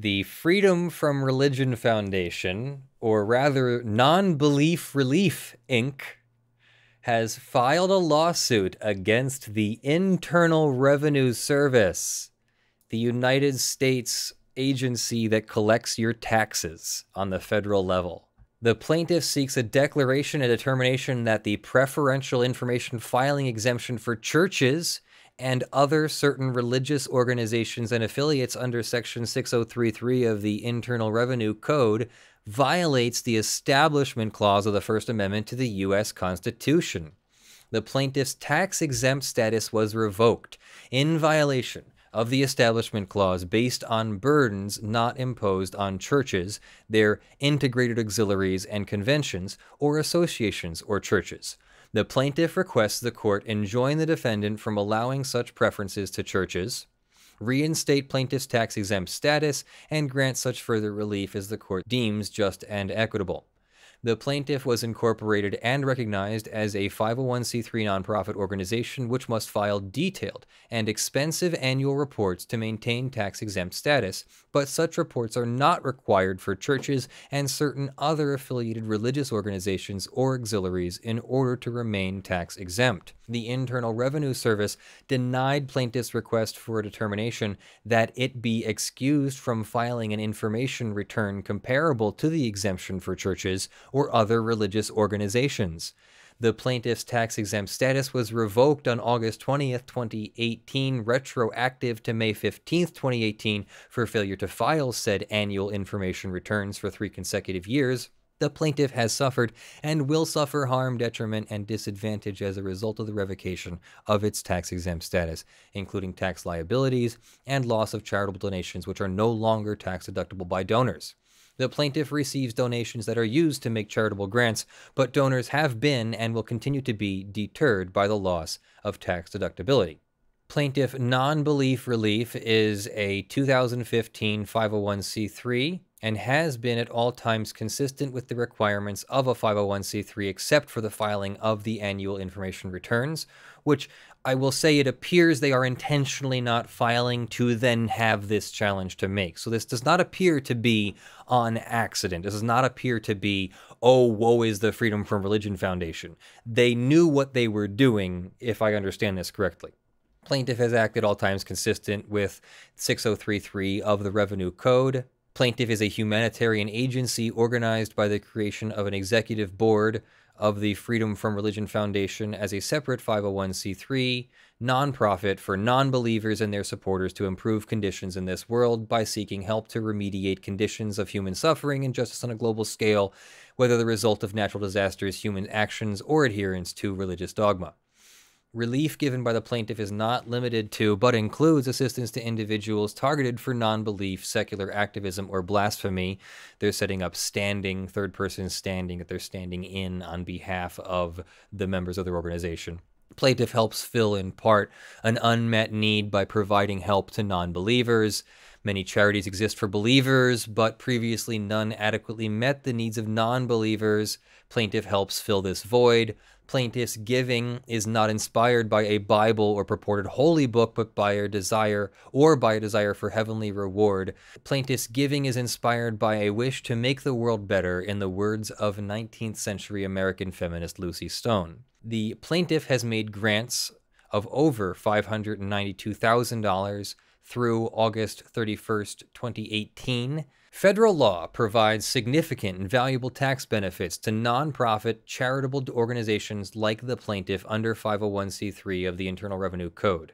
The Freedom from Religion Foundation, or rather Non-Belief Relief, Inc., has filed a lawsuit against the Internal Revenue Service, the United States agency that collects your taxes on the federal level. The plaintiff seeks a declaration and determination that the preferential information filing exemption for churches and other certain religious organizations and affiliates under Section 6033 of the Internal Revenue Code violates the Establishment Clause of the First Amendment to the U.S. Constitution. The plaintiff's tax-exempt status was revoked in violation of the Establishment Clause based on burdens not imposed on churches, their integrated auxiliaries and conventions, or associations or churches. The plaintiff requests the court enjoin the defendant from allowing such preferences to churches, reinstate plaintiff's tax-exempt status, and grant such further relief as the court deems just and equitable. The plaintiff was incorporated and recognized as a 501c3 nonprofit organization which must file detailed and expensive annual reports to maintain tax-exempt status, but such reports are not required for churches and certain other affiliated religious organizations or auxiliaries in order to remain tax-exempt. The Internal Revenue Service denied plaintiff's request for a determination that it be excused from filing an information return comparable to the exemption for churches or other religious organizations. The plaintiff's tax-exempt status was revoked on August 20th, 2018, retroactive to May 15th, 2018, for failure to file said annual information returns for 3 consecutive years. The plaintiff has suffered and will suffer harm, detriment, and disadvantage as a result of the revocation of its tax-exempt status, including tax liabilities and loss of charitable donations which are no longer tax-deductible by donors. The plaintiff receives donations that are used to make charitable grants, but donors have been and will continue to be deterred by the loss of tax deductibility. Plaintiff Non-Belief Relief is a 2015 501c3 and has been at all times consistent with the requirements of a 501c3 except for the filing of the annual information returns, which I will say it appears they are intentionally not filing to then have this challenge to make. So this does not appear to be on accident. This does not appear to be, oh, woe is the Freedom from Religion Foundation. They knew what they were doing, if I understand this correctly. Plaintiff has acted all times consistent with 6033 of the Revenue Code. Plaintiff is a humanitarian agency organized by the creation of an executive board of the Freedom from Religion Foundation as a separate 501c3 nonprofit for non-believers and their supporters to improve conditions in this world by seeking help to remediate conditions of human suffering and justice on a global scale, whether the result of natural disasters, human actions, or adherence to religious dogma. Relief given by the plaintiff is not limited to, but includes assistance to individuals targeted for non-belief, secular activism, or blasphemy. They're setting up standing, third-person standing, that they're standing in on behalf of the members of their organization. Plaintiff helps fill, in part, an unmet need by providing help to non-believers. Many charities exist for believers, but previously none adequately met the needs of non-believers. Plaintiff helps fill this void. Plaintiff's giving is not inspired by a Bible or purported holy book, but by a desire for heavenly reward. Plaintiff's giving is inspired by a wish to make the world better, in the words of 19th century American feminist Lucy Stone. The plaintiff has made grants of over $592,000 through August 31st, 2018. Federal law provides significant and valuable tax benefits to nonprofit charitable organizations like the plaintiff under 501c3 of the Internal Revenue Code.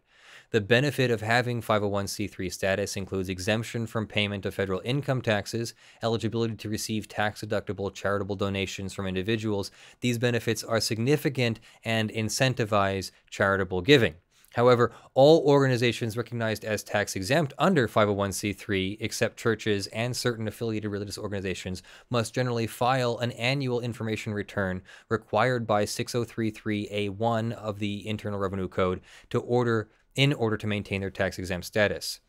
The benefit of having 501c3 status includes exemption from payment of federal income taxes, eligibility to receive tax-deductible charitable donations from individuals. These benefits are significant and incentivize charitable giving. However, all organizations recognized as tax-exempt under 501c3, except churches and certain affiliated religious organizations, must generally file an annual information return required by 6033A1 of the Internal Revenue Code in order to maintain their tax-exempt status.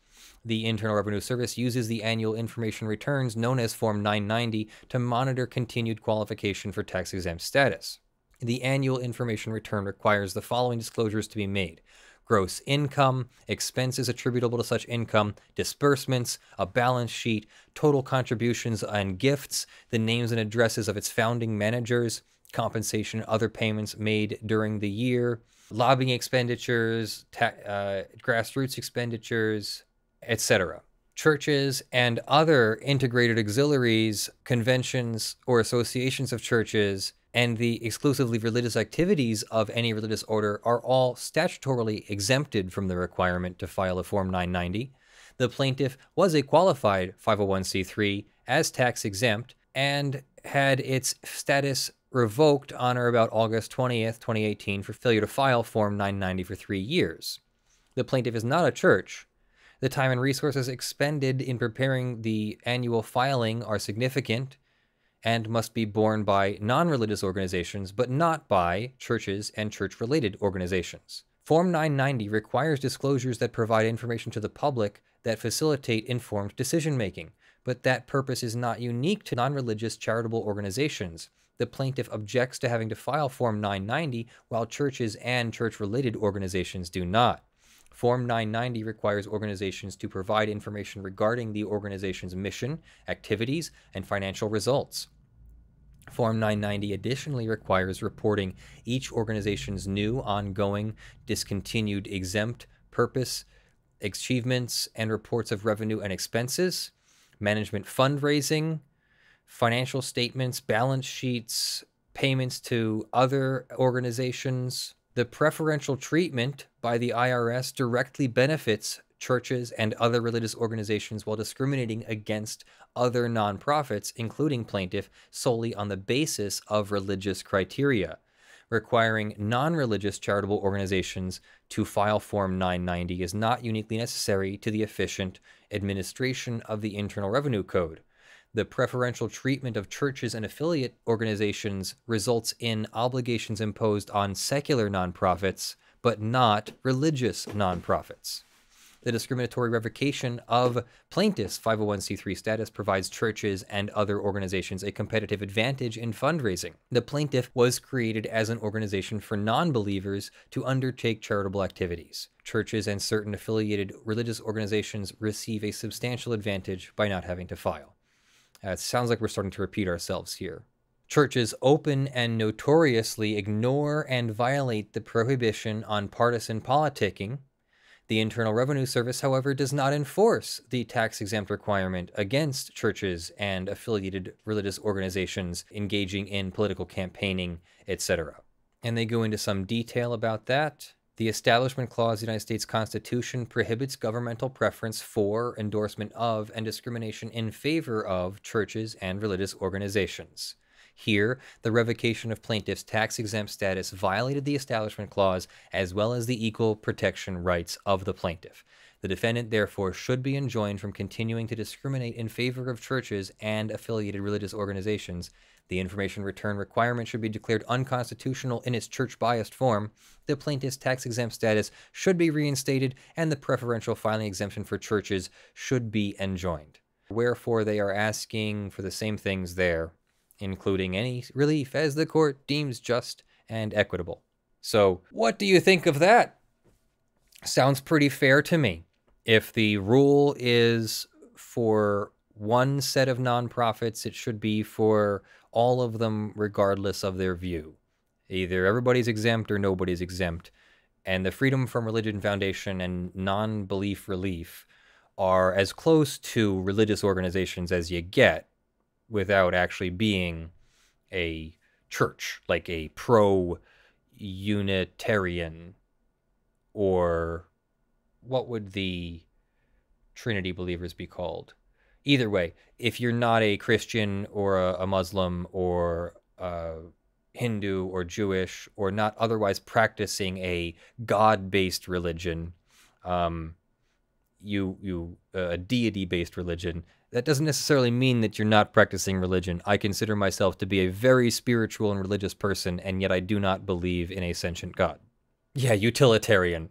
The Internal Revenue Service uses the annual information returns known as Form 990 to monitor continued qualification for tax-exempt status. The annual information return requires the following disclosures to be made: gross income, expenses attributable to such income, disbursements, a balance sheet, total contributions and gifts, the names and addresses of its founding managers, compensation and other payments made during the year, lobbying expenditures, grassroots expenditures, etc. Churches and other integrated auxiliaries, conventions, or associations of churches, and the exclusively religious activities of any religious order are all statutorily exempted from the requirement to file a Form 990. The plaintiff was a qualified 501c3 as tax exempt and had its status revoked on or about August 20th, 2018 for failure to file Form 990 for 3 years. The plaintiff is not a church. The time and resources expended in preparing the annual filing are significant and must be borne by non-religious organizations, but not by churches and church-related organizations. Form 990 requires disclosures that provide information to the public that facilitate informed decision-making, but that purpose is not unique to non-religious charitable organizations. The plaintiff objects to having to file Form 990, while churches and church-related organizations do not. Form 990 requires organizations to provide information regarding the organization's mission, activities, and financial results. Form 990 additionally requires reporting each organization's new, ongoing, discontinued, exempt, purpose, achievements, and reports of revenue and expenses, management fundraising, financial statements, balance sheets, payments to other organizations. The preferential treatment by the IRS directly benefits churches and other religious organizations while discriminating against other nonprofits, including plaintiff, solely on the basis of religious criteria. Requiring non-religious charitable organizations to file Form 990 is not uniquely necessary to the efficient administration of the Internal Revenue Code. The preferential treatment of churches and affiliate organizations results in obligations imposed on secular nonprofits, but not religious nonprofits. The discriminatory revocation of plaintiffs' 501c3 status provides churches and other organizations a competitive advantage in fundraising. The plaintiff was created as an organization for non-believers to undertake charitable activities. Churches and certain affiliated religious organizations receive a substantial advantage by not having to file. It sounds like we're starting to repeat ourselves here. Churches open and notoriously ignore and violate the prohibition on partisan politicking. The Internal Revenue Service, however, does not enforce the tax-exempt requirement against churches and affiliated religious organizations engaging in political campaigning, etc. And they go into some detail about that. The Establishment Clause of the United States Constitution prohibits governmental preference for, endorsement of, and discrimination in favor of churches and religious organizations. Here, the revocation of plaintiffs' tax-exempt status violated the Establishment Clause as well as the equal protection rights of the plaintiff. The defendant, therefore, should be enjoined from continuing to discriminate in favor of churches and affiliated religious organizations. The information return requirement should be declared unconstitutional in its church-biased form. The plaintiff's tax-exempt status should be reinstated, and the preferential filing exemption for churches should be enjoined. Wherefore, they are asking for the same things there, including any relief as the court deems just and equitable. So, what do you think of that? Sounds pretty fair to me. If the rule is for one set of nonprofits, it should be for all of them regardless of their view. Either everybody's exempt or nobody's exempt. And the Freedom from Religion Foundation and Non-Belief Relief are as close to religious organizations as you get without actually being a church, like a pro-Unitarian, or what would the Trinity believers be called? Either way, if you're not a Christian or a Muslim or a Hindu or Jewish or not otherwise practicing a God-based religion, a deity-based religion, that doesn't necessarily mean that you're not practicing religion. I consider myself to be a very spiritual and religious person, and yet I do not believe in a sentient God. Yeah, utilitarian.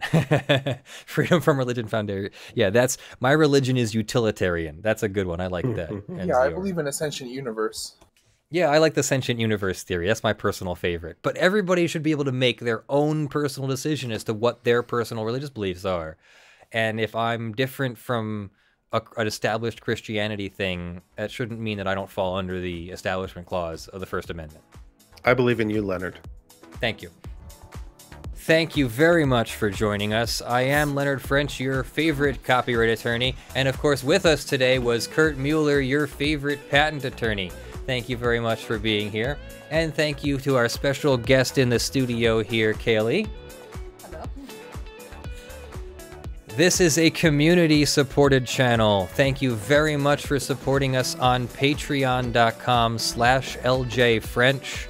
Freedom from Religion Foundation. Yeah, that's my religion is utilitarian. That's a good one. I like that. Yeah, I believe in a sentient universe. Yeah, I like the sentient universe theory. That's my personal favorite. But everybody should be able to make their own personal decision as to what their personal religious beliefs are. And if I'm different from an established Christianity thing, that shouldn't mean that I don't fall under the Establishment Clause of the First Amendment. I believe in you, Leonard. Thank you. Thank you very much for joining us. I am Leonard French, your favorite copyright attorney. And of course, with us today was Kurt Mueller, your favorite patent attorney. Thank you very much for being here. And thank you to our special guest in the studio here, Kaylee. Hello. This is a community-supported channel. Thank you very much for supporting us on patreon.com/LJFrench.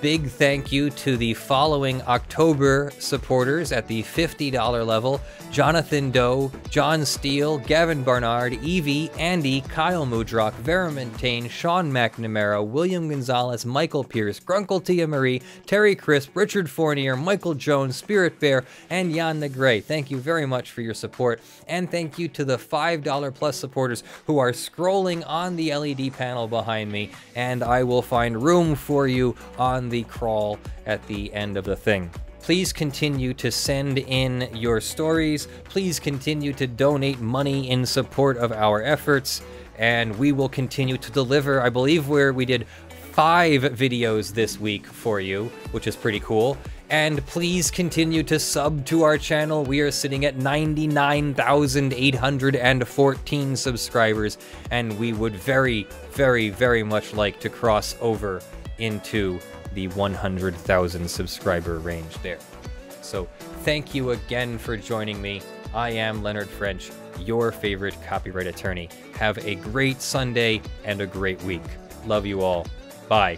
Big thank you to the following October supporters at the $50 level: Jonathan Doe, John Steele, Gavin Barnard, Evie, Andy, Kyle Mudrock, Vera Montaigne, Sean McNamara, William Gonzalez, Michael Pierce, Grunkle Tia Marie, Terry Crisp, Richard Fournier, Michael Jones, Spirit Bear, and Jan the Grey. Thank you very much for your support, and thank you to the $5 plus supporters who are scrolling on the LED panel behind me, and I will find room for you on the crawl at the end of the thing. Please continue to send in your stories. Please continue to donate money in support of our efforts, and we will continue to deliver. I believe we did 5 videos this week for you, which is pretty cool. And please continue to sub to our channel. We are sitting at 99,814 subscribers, and we would very, very, very much like to cross over into the 100,000 subscriber range there. So thank you again for joining me. I am Leonard French, your favorite copyright attorney. Have a great Sunday and a great week. Love you all. Bye.